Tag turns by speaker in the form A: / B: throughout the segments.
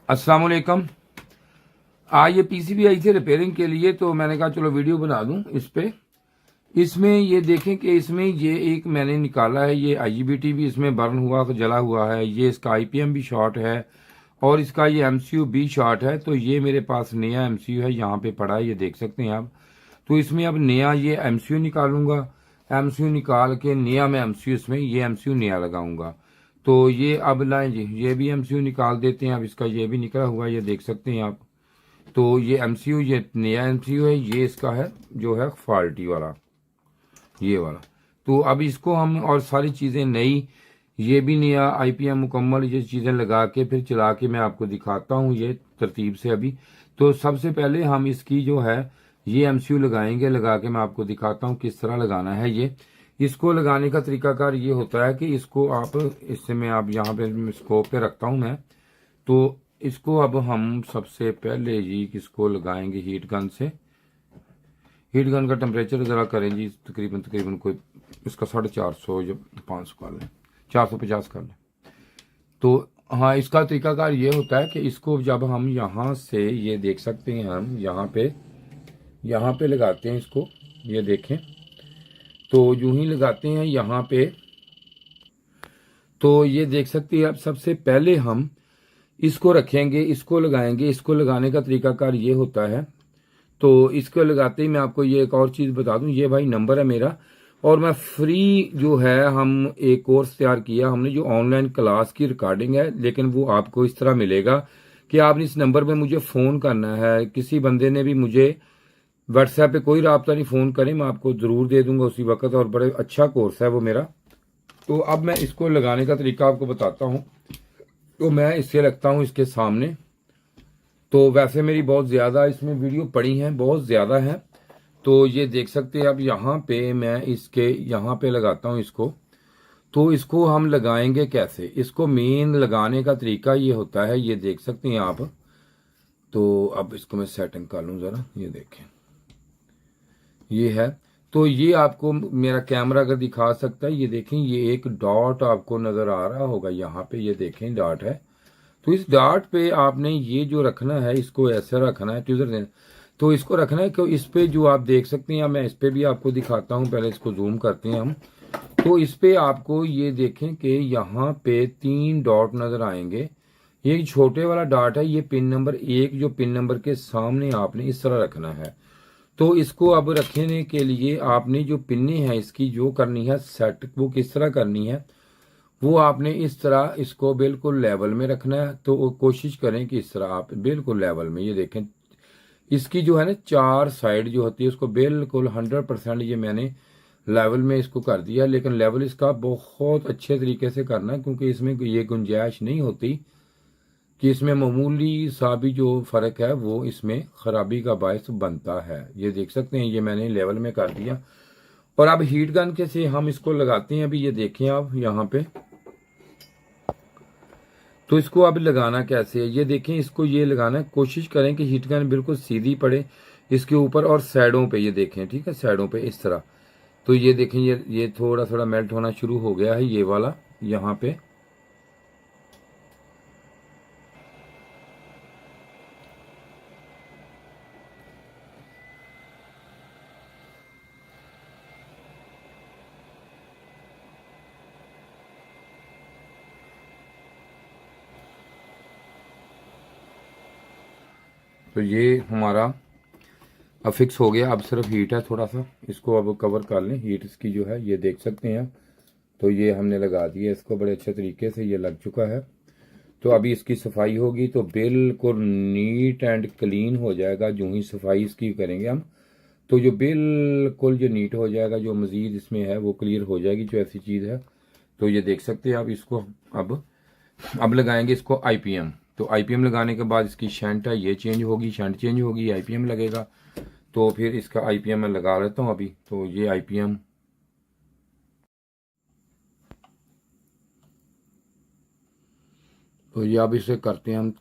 A: अस्सलाम वालेकुम। ये पीसीबी आई थी रिपेयरिंग के लिए, तो मैंने कहा चलो वीडियो बना दूं इस पे। इसमें ये देखें कि इसमें ये एक मैंने निकाला है, ये आईजीबीटी भी इसमें बर्न हुआ जला हुआ है, ये इसका आईपीएम भी शॉर्ट है और इसका ये एमसीयू भी शॉर्ट है। तो ये मेरे पास नया एमसीयू है, यहाँ पे पड़ा है, ये देख सकते हैं आप। तो इसमें अब नया ये एमसीयू निकालूंगा, एमसीयू निकाल के नया मैं एमसीयू इसमें ये एमसीयू नया लगाऊंगा। तो ये अब लाएं जी, ये भी एमसीयू निकाल देते हैं। अब इसका ये भी निकला हुआ है, ये देख सकते हैं आप। तो ये एमसीयू, ये नया एमसीयू है, ये इसका है जो है फॉल्टी वाला, ये वाला। तो अब इसको हम और सारी चीज़ें नई, ये भी नया आईपीएम मुकम्मल, ये चीज़ें लगा के फिर चला के मैं आपको दिखाता हूँ ये तरतीब से अभी। तो सबसे पहले हम इसकी जो है ये एमसीयू लगाएंगे, लगा के मैं आपको दिखाता हूँ किस तरह लगाना है ये। इसको लगाने का तरीकाकार ये होता है कि इसको आप, इससे मैं आप यहाँ पे स्कोप पे रखता हूँ मैं। तो इसको अब हम सबसे पहले जी किसको लगाएंगे हीट गन से। हीट गन का टेम्परेचर ज़रा करें जी, तकरीबन तकरीबन कोई इसका 450 या 500 कर लें, 450 कर लें। तो हाँ, इसका तरीकाकार ये होता है कि इसको जब हम यहाँ से, ये देख सकते हैं हम यहाँ पे लगाते हैं इसको, ये देखें। तो यूं ही लगाते हैं यहाँ पे, तो ये देख सकते हैं आप। सबसे पहले हम इसको रखेंगे, इसको लगाएंगे। इसको लगाने का तरीकाकार ये होता है। तो इसको लगाते ही मैं आपको ये एक और चीज़ बता दूं, ये भाई नंबर है मेरा, और मैं फ्री जो है, हम एक कोर्स तैयार किया हमने जो ऑनलाइन क्लास की रिकॉर्डिंग है, लेकिन वो आपको इस तरह मिलेगा कि आपने इस नंबर पे मुझे फ़ोन करना है। किसी बंदे ने भी मुझे व्हाट्सएप पे कोई रब्ता नहीं, फ़ोन करें, मैं आपको ज़रूर दे दूंगा उसी वक्त, और बड़े अच्छा कोर्स है वो मेरा। तो अब मैं इसको लगाने का तरीका आपको बताता हूँ। तो मैं इससे लगता हूँ इसके सामने। तो वैसे मेरी बहुत ज़्यादा इसमें वीडियो पड़ी हैं, बहुत ज़्यादा है। तो ये देख सकते हैं आप, यहाँ पे मैं इसके यहाँ पे लगाता हूँ इसको। तो इसको हम लगाएंगे कैसे, इसको मेन लगाने का तरीका ये होता है, ये देख सकते हैं आप। तो अब इसको मैं सेटिंग कर लूँ ज़रा, ये देखें, ये है। तो ये आपको मेरा कैमरा अगर दिखा सकता है, ये देखें, ये एक डॉट आपको नज़र आ रहा होगा यहाँ पे, ये देखें डॉट है। तो इस डॉट पे आपने ये जो रखना है, इसको ऐसे रखना है, ट्यूजर देना। तो इसको रखना है कि इस पे जो आप देख सकते हैं, मैं इस पे भी आपको दिखाता हूँ, पहले इसको जूम करते हैं हम। तो इस पे आपको ये देखें कि यहाँ पे 3 डॉट नजर आएंगे। ये छोटे वाला डॉट है, ये पिन नंबर 1, जो पिन नंबर के सामने आपने इस तरह रखना है। तो इसको अब रखने के लिए आपने जो पिन्ने हैं इसकी जो करनी है सेट, वो किस तरह करनी है, वो आपने इस तरह इसको बिल्कुल लेवल में रखना है। तो कोशिश करें कि इस तरह आप बिल्कुल लेवल में, ये देखें, इसकी जो है ना 4 साइड जो होती है उसको बिल्कुल 100% ये मैंने लेवल में इसको कर दिया। लेकिन लेवल इसका बहुत अच्छे तरीके से करना है, क्योंकि इसमें ये गुंजाइश नहीं होती कि इसमें मामूली सा भी जो फ़र्क है वो इसमें ख़राबी का बायस बनता है। ये देख सकते हैं, ये मैंने लेवल में कर दिया। और अब हीट गन के से हम इसको लगाते हैं। अभी ये देखें आप यहाँ पे, तो इसको अब लगाना कैसे है, ये देखें, इसको ये लगाना है। कोशिश करें कि हीट गन बिल्कुल सीधी पड़े इसके ऊपर और साइडों पे, ये देखें, ठीक है, साइडों पे इस तरह। तो ये देखें, ये थोड़ा थोड़ा मेल्ट होना शुरू हो गया है, ये वाला यहाँ पे। तो ये हमारा अब फिक्स हो गया। अब सिर्फ हीट है थोड़ा सा, इसको अब कवर कर लें। हीट इसकी जो है ये देख सकते हैं। तो ये हमने लगा दिया इसको बड़े अच्छे तरीके से, ये लग चुका है। तो अभी इसकी सफाई होगी तो बिल्कुल नीट एंड क्लीन हो जाएगा। जो ही सफाई इसकी करेंगे हम, तो जो बिल्कुल जो नीट हो जाएगा, जो मज़ीद इसमें है वो क्लियर हो जाएगी, जो ऐसी चीज़ है। तो ये देख सकते हैं आप इसको। अब लगाएंगे इसको आईपीएम। तो आईपीएम लगाने के बाद इसकी शंट है ये चेंज होगी, शंट चेंज होगी, आईपीएम लगेगा। तो फिर इसका आईपीएम मैं लगा लेता हूँ अभी। तो ये आईपीएम, तो ये अब इसे करते हैं हम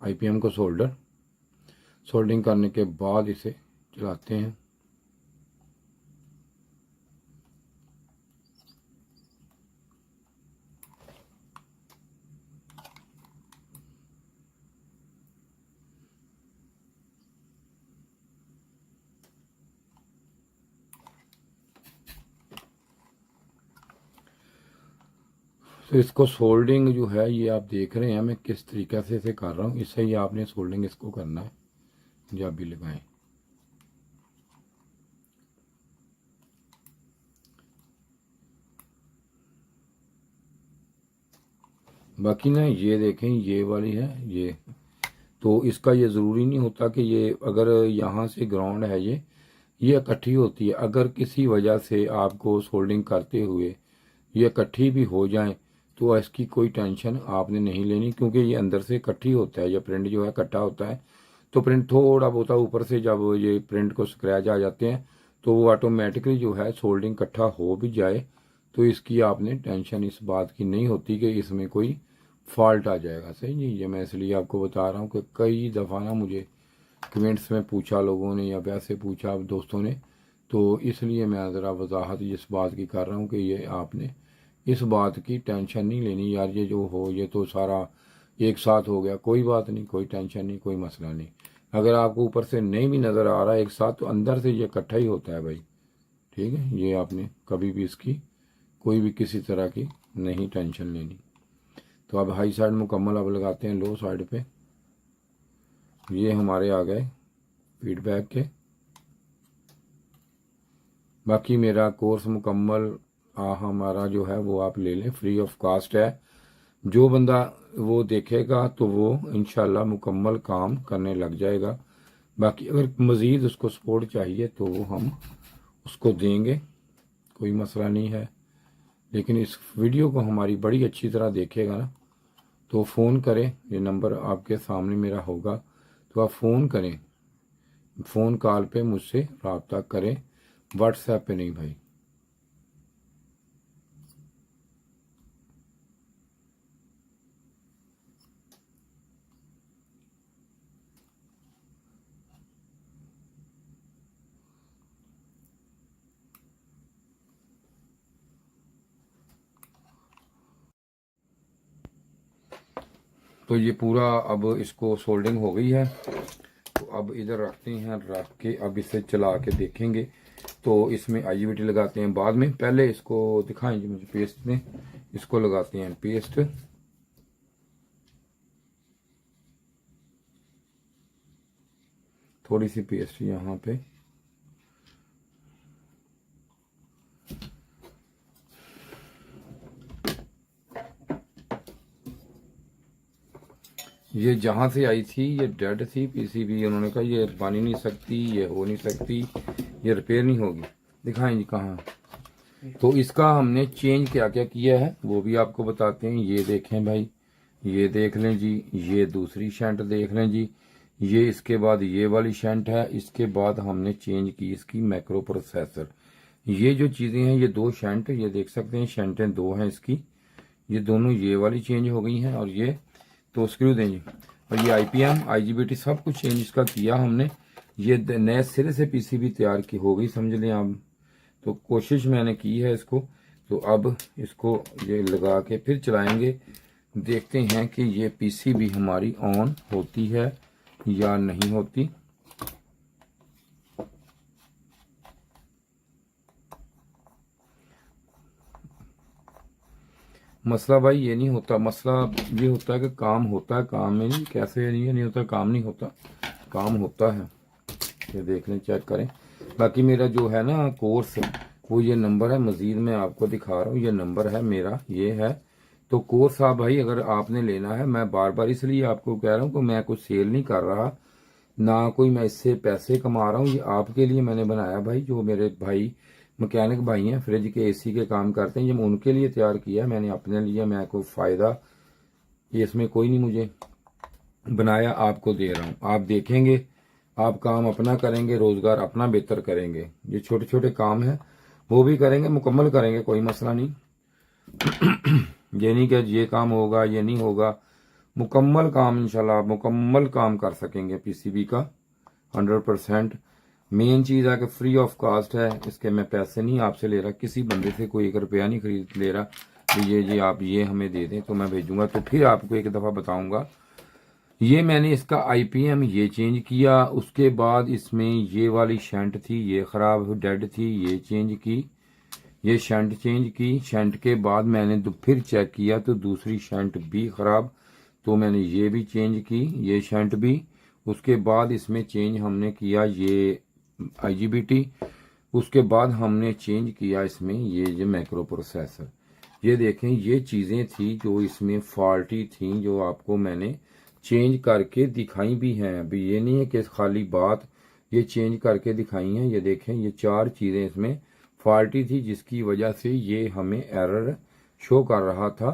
A: आईपीएम को सोल्डरिंग करने के बाद इसे चलाते हैं। तो इसको सोल्डिंग जो है ये आप देख रहे हैं मैं किस तरीके से इसे कर रहा हूँ। इससे ही आपने सोल्डिंग इसको करना है जब भी लगाएं। बाकी ना ये देखें ये वाली है ये, तो इसका ये ज़रूरी नहीं होता कि ये अगर यहाँ से ग्राउंड है ये इकट्ठी होती है। अगर किसी वजह से आपको सोल्डिंग करते हुए ये इकट्ठी भी हो जाए तो इसकी कोई टेंशन आपने नहीं लेनी, क्योंकि ये अंदर से इकट्ठी होता है। ये प्रिंट जो है इकट्ठा होता है, तो प्रिंट थोड़ा बहुत ऊपर से जब ये प्रिंट को स्क्रैच आ जाते हैं तो वो ऑटोमेटिकली जो है सोल्डिंग इकट्ठा हो भी जाए तो इसकी आपने टेंशन इस बात की नहीं होती कि इसमें कोई फॉल्ट आ जाएगा। सही जी, ये मैं इसलिए आपको बता रहा हूँ कि कई दफ़ा ना मुझे कमेंट्स में पूछा लोगों ने या वैसे पूछा दोस्तों ने, तो इसलिए मैं ज़रा वजाहत इस बात की कर रहा हूँ कि ये आपने इस बात की टेंशन नहीं लेनी यार, ये जो हो ये तो सारा एक साथ हो गया, कोई बात नहीं, कोई टेंशन नहीं, कोई मसला नहीं। अगर आपको ऊपर से नहीं भी नज़र आ रहा है एक साथ तो अंदर से ये इकट्ठा ही होता है भाई। ठीक है, ये आपने कभी भी इसकी कोई भी किसी तरह की नहीं टेंशन लेनी। तो अब हाई साइड मुकम्मल अब लगाते हैं लो साइड पे। ये हमारे आ गए फीडबैक के। बाकी मेरा कोर्स मुकम्मल हमारा जो है वो आप ले लें, फ्री ऑफ कास्ट है। जो बंदा वो देखेगा तो वो इंशाल्लाह मुकम्मल काम करने लग जाएगा। बाकी अगर मज़ीद उसको सपोर्ट चाहिए तो वो हम उसको देंगे, कोई मसला नहीं है। लेकिन इस वीडियो को हमारी बड़ी अच्छी तरह देखेगा ना तो फ़ोन करें, ये नंबर आपके सामने मेरा होगा, तो आप फ़ोन करें, फ़ोन कॉल पे मुझसे रब्ता करें, व्हाट्सएप पे नहीं भाई। तो ये पूरा अब इसको सोल्डिंग हो गई है, तो अब इधर रखते हैं, रख के अब इसे चला के देखेंगे। तो इसमें IGBT लगाते हैं बाद में, पहले इसको दिखाएं जी मुझे पेस्ट में। इसको लगाते हैं पेस्ट, थोड़ी सी पेस्ट यहाँ पे। ये जहाँ से आई थी ये डेड थी PCB, उन्होंने कहा ये बन ही नहीं सकती, ये हो नहीं सकती, ये रिपेयर नहीं होगी। दिखाएं जी कहाँ। तो इसका हमने चेंज क्या क्या किया है वो भी आपको बताते हैं। ये देखें भाई, ये देख लें जी, ये दूसरी शंट देख लें जी, ये इसके बाद ये वाली शंट है। इसके बाद हमने चेंज की इसकी मैक्रो प्रोसेसर। ये जो चीज़ें हैं ये दो शंट, ये देख सकते हैं शंटें दो हैं इसकी, ये दोनों ये वाली चेंज हो गई हैं। और ये तो स्क्रू दें जी, और ये IPM IGBT सब कुछ चेंज इसका किया हमने। ये नए सिरे से PCB तैयार की हो गई समझ लें आप। तो कोशिश मैंने की है इसको। तो अब इसको ये लगा के फिर चलाएंगे, देखते हैं कि ये PCB हमारी ऑन होती है या नहीं होती। मसला भाई ये नहीं होता, मसला ये होता है कि काम होता है, काम में नहीं, कैसे नहीं होता, काम नहीं होता, काम होता है। ये देख लें, चेक करें। बाकी मेरा जो है ना कोर्स वो ये नंबर है, मज़ीद मैं आपको दिखा रहा हूँ, ये नंबर है मेरा, ये है। तो कोर्स आप भाई अगर आपने लेना है, मैं बार बार इसलिए आपको कह रहा हूँ कि मैं कुछ सेल नहीं कर रहा, ना कोई मैं इससे पैसे कमा रहा हूँ। ये आपके लिए मैंने बनाया भाई, जो मेरे भाई मैकेनिक भाई हैं, फ्रिज के AC के काम करते हैं, ये उनके लिए तैयार किया है मैंने अपने लिए। मैं कोई फ़ायदा ये इसमें कोई नहीं मुझे बनाया, आपको दे रहा हूँ। आप देखेंगे, आप काम अपना करेंगे, रोज़गार अपना बेहतर करेंगे। ये छोटे छोटे काम हैं वो भी करेंगे, मुकम्मल करेंगे, कोई मसला नहीं। ये नहीं कि ये काम होगा ये नहीं होगा, मुकम्मल काम इंशाल्लाह मुकम्मल काम कर सकेंगे PCB का 100%। मेन चीज़ है कि फ्री ऑफ कास्ट है, इसके मैं पैसे नहीं आपसे ले रहा, किसी बंदे से कोई 1 रुपया नहीं खरीद ले रहा कि ये आप ये हमें दे दें तो मैं भेजूंगा। तो फिर आपको एक दफ़ा बताऊंगा, ये मैंने इसका IPM ये चेंज किया, उसके बाद इसमें ये वाली शंट थी ये ख़राब डेड थी, ये चेंज की। ये शंट चेंज की, शंट के बाद मैंने फिर चेक किया तो दूसरी शंट भी खराब, तो मैंने ये भी चेंज की, ये शंट भी। उसके बाद इसमें चेंज हमने किया ये IGBT, उसके बाद हमने चेंज किया इसमें ये जो माइक्रो प्रोसेसर। ये देखें, ये चीज़ें थी जो इसमें फॉल्टी थी, जो आपको मैंने चेंज करके दिखाई भी हैं। अभी ये नहीं है कि खाली बात, ये चेंज करके दिखाई हैं। ये देखें, ये 4 चीज़ें इसमें फॉल्टी थी जिसकी वजह से ये हमें एरर शो कर रहा था।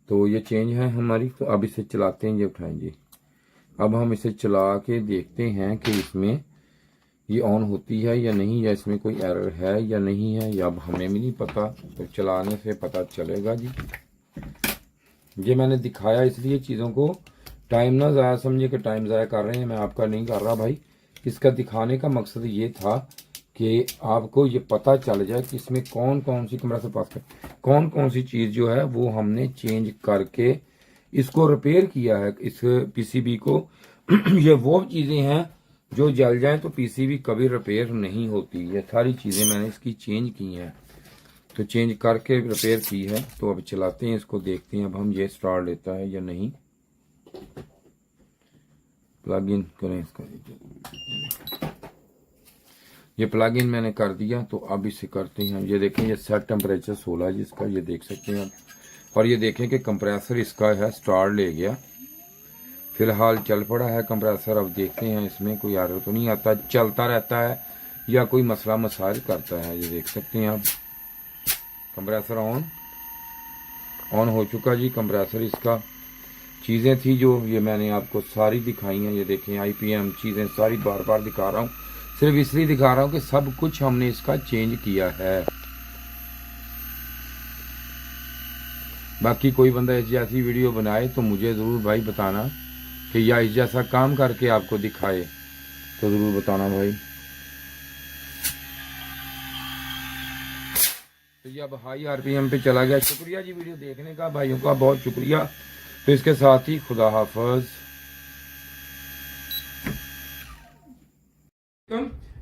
A: तो ये चेंज है हमारी। तो अब इसे चलाते हैं, ये उठाएं जी। अब हम इसे चला के देखते हैं कि इसमें ये ऑन होती है या नहीं, या इसमें कोई एरर है या नहीं है, या अब हमें भी नहीं पता, तो चलाने से पता चलेगा जी। ये मैंने दिखाया इसलिए चीज़ों को, टाइम ना ज़ाया समझे कि टाइम ज़ाया कर रहे हैं, मैं आपका नहीं कर रहा भाई। इसका दिखाने का मकसद ये था कि आपको ये पता चल जाए कि इसमें कौन कौन सी कंप्रेसर पास कर, कौन कौन सी चीज़ जो है वो हमने चेंज करके इसको रिपेयर किया है, इस PCB को। ये वो चीज़ें हैं जो जल जाए तो PCB कभी रिपेयर नहीं होती। ये सारी चीज़ें मैंने इसकी चेंज की हैं, तो चेंज करके रिपेयर की है। तो अब चलाते हैं इसको, देखते हैं अब हम ये स्टार्ट लेता है या नहीं। प्लग इन करें इसका, ये प्लग इन मैंने कर दिया। तो अब इसे करते हैं, ये देखें ये सेट टेम्परेचर 16 है जिसका, ये देख सकते हैं आप। और ये देखें कि कंप्रेसर इसका है स्टार्ट ले गया, फिलहाल चल पड़ा है कंप्रेसर। अब देखते हैं इसमें कोई एरर तो नहीं आता, चलता रहता है या कोई मसला मसाइल करता है। ये देख सकते हैं आप, कंप्रेसर ऑन हो चुका जी कंप्रेसर इसका। चीज़ें थी जो ये मैंने आपको सारी दिखाई हैं। ये देखें IPM चीज़ें सारी बार बार दिखा रहा हूँ, सिर्फ इसलिए दिखा रहा हूँ कि सब कुछ हमने इसका चेंज किया है। बाकी कोई बंदा ऐसी ऐसी वीडियो बनाए तो मुझे ज़रूर भाई बताना कि या इस जैसा काम करके आपको दिखाए, तो ज़रूर बताना भाई। तो ये अब हाई RPM पे चला गया। शुक्रिया जी वीडियो देखने का, भाइयों का बहुत शुक्रिया। तो इसके साथ ही खुदा हाफिज।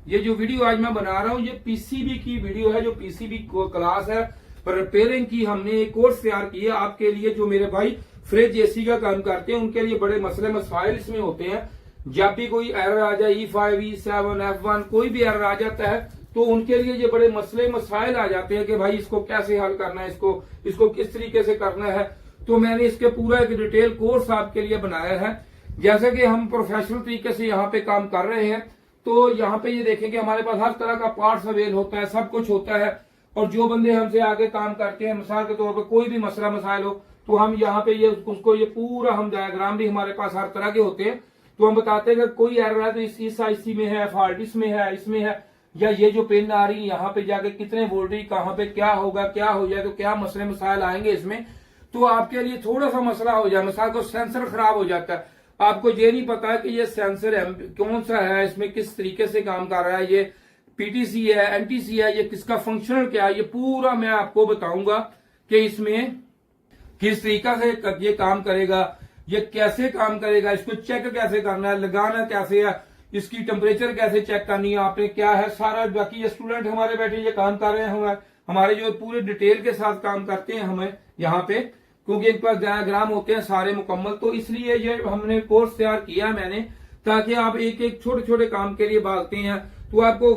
A: ये जो वीडियो आज मैं बना रहा हूँ ये PCB की वीडियो है, जो PCB क्लास है रिपेयरिंग की। हमने एक कोर्स तैयार किया आपके लिए, जो मेरे भाई फ्रिज AC का काम करते हैं उनके लिए बड़े मसले मसाइल इसमें होते हैं। जब भी कोई एरर आ जाए, E5, E7, F1 कोई भी एरर आ जाता है तो उनके लिए ये बड़े मसले मसाइल आ जाते हैं कि भाई इसको कैसे हल करना है, इसको किस तरीके से करना है। तो मैंने इसके पूरा एक डिटेल कोर्स आपके लिए बनाया है। जैसे कि हम प्रोफेशनल तरीके से यहाँ पे काम कर रहे हैं, तो यहाँ पे ये देखें कि हमारे पास हर तरह का पार्ट्स अवेल होता है, सब कुछ होता है। और जो बंदे हमसे आगे काम करते हैं, मिसाल के तौर पर कोई भी मसला मसाइल हो, तो हम यहाँ पे ये उसको ये पूरा हम डायग्राम भी हमारे पास हर तरह के होते हैं। तो हम बताते हैं कि कोई एरर है तो इस IC में है, फॉल्ट इसमें है, इसमें है, या ये जो पिन आ रही है यहाँ पे जाके कितने वोल्टेज कहाँ पे क्या होगा, क्या हो जाए तो क्या मसले मसाइल आएंगे इसमें। तो आपके लिए थोड़ा सा मसला हो जाए, मिसाल को सेंसर खराब हो जाता है, आपको ये नहीं पता है कि ये सेंसर कौन सा है, इसमें किस तरीके से काम कर रहा है, ये PTC है, NTC है, ये किसका फंक्शनल क्या है, ये पूरा मैं आपको बताऊंगा कि इसमें किस तरीका से ये काम करेगा, ये कैसे काम करेगा, इसको चेक कैसे करना है, लगाना कैसे है, इसकी टेम्परेचर कैसे चेक करनी है आपने, क्या है सारा। बाकी ये स्टूडेंट हमारे बैठे ये काम कर रहे हैं, हमारे जो पूरे डिटेल के साथ काम करते हैं हमें यहाँ पे, क्योंकि इनके पास डायग्राम होते हैं सारे मुकम्मल। तो इसलिए ये हमने कोर्स तैयार किया मैंने, ताकि आप एक एक छोटे छोटे काम के लिए भागते हैं तो आपको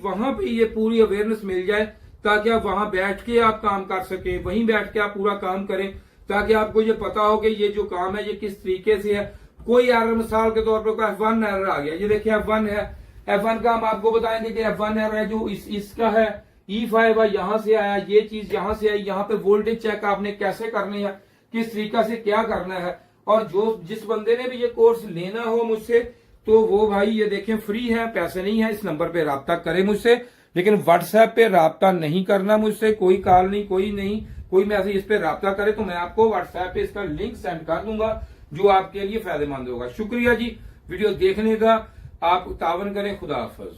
A: वहां पे ये पूरी अवेयरनेस मिल जाए, ताकि आप वहां बैठ के आप काम कर सके, वहीं बैठ के आप पूरा काम करें, ताकि आपको ये पता हो कि ये जो काम है ये किस तरीके से है। कोई एरर मिसाल के तौर पर कोई F1 एरर आ गया, ये देखिए F1 है, F1 का हम आपको बताएंगे कि F1 एरर है जो इसका है, E5 है, यहाँ से आया, ये चीज यहाँ से आई, यहाँ पे वोल्टेज चेक आपने कैसे करनी है, किस तरीका से क्या करना है। और जिस बंदे ने भी ये कोर्स लेना हो मुझसे, तो वो भाई ये देखें फ्री है, पैसे नहीं है, इस नंबर पे राब्ता करें मुझसे। लेकिन व्हाट्सएप पे राब्ता नहीं करना मुझसे, कोई कॉल नहीं, कोई मैसेज इस पे राब्ता करे तो मैं आपको व्हाट्सएप पे इसका लिंक सेंड कर दूंगा, जो आपके लिए फायदेमंद होगा। शुक्रिया जी वीडियो देखने का, आप तावन करें। खुदा हाफिज।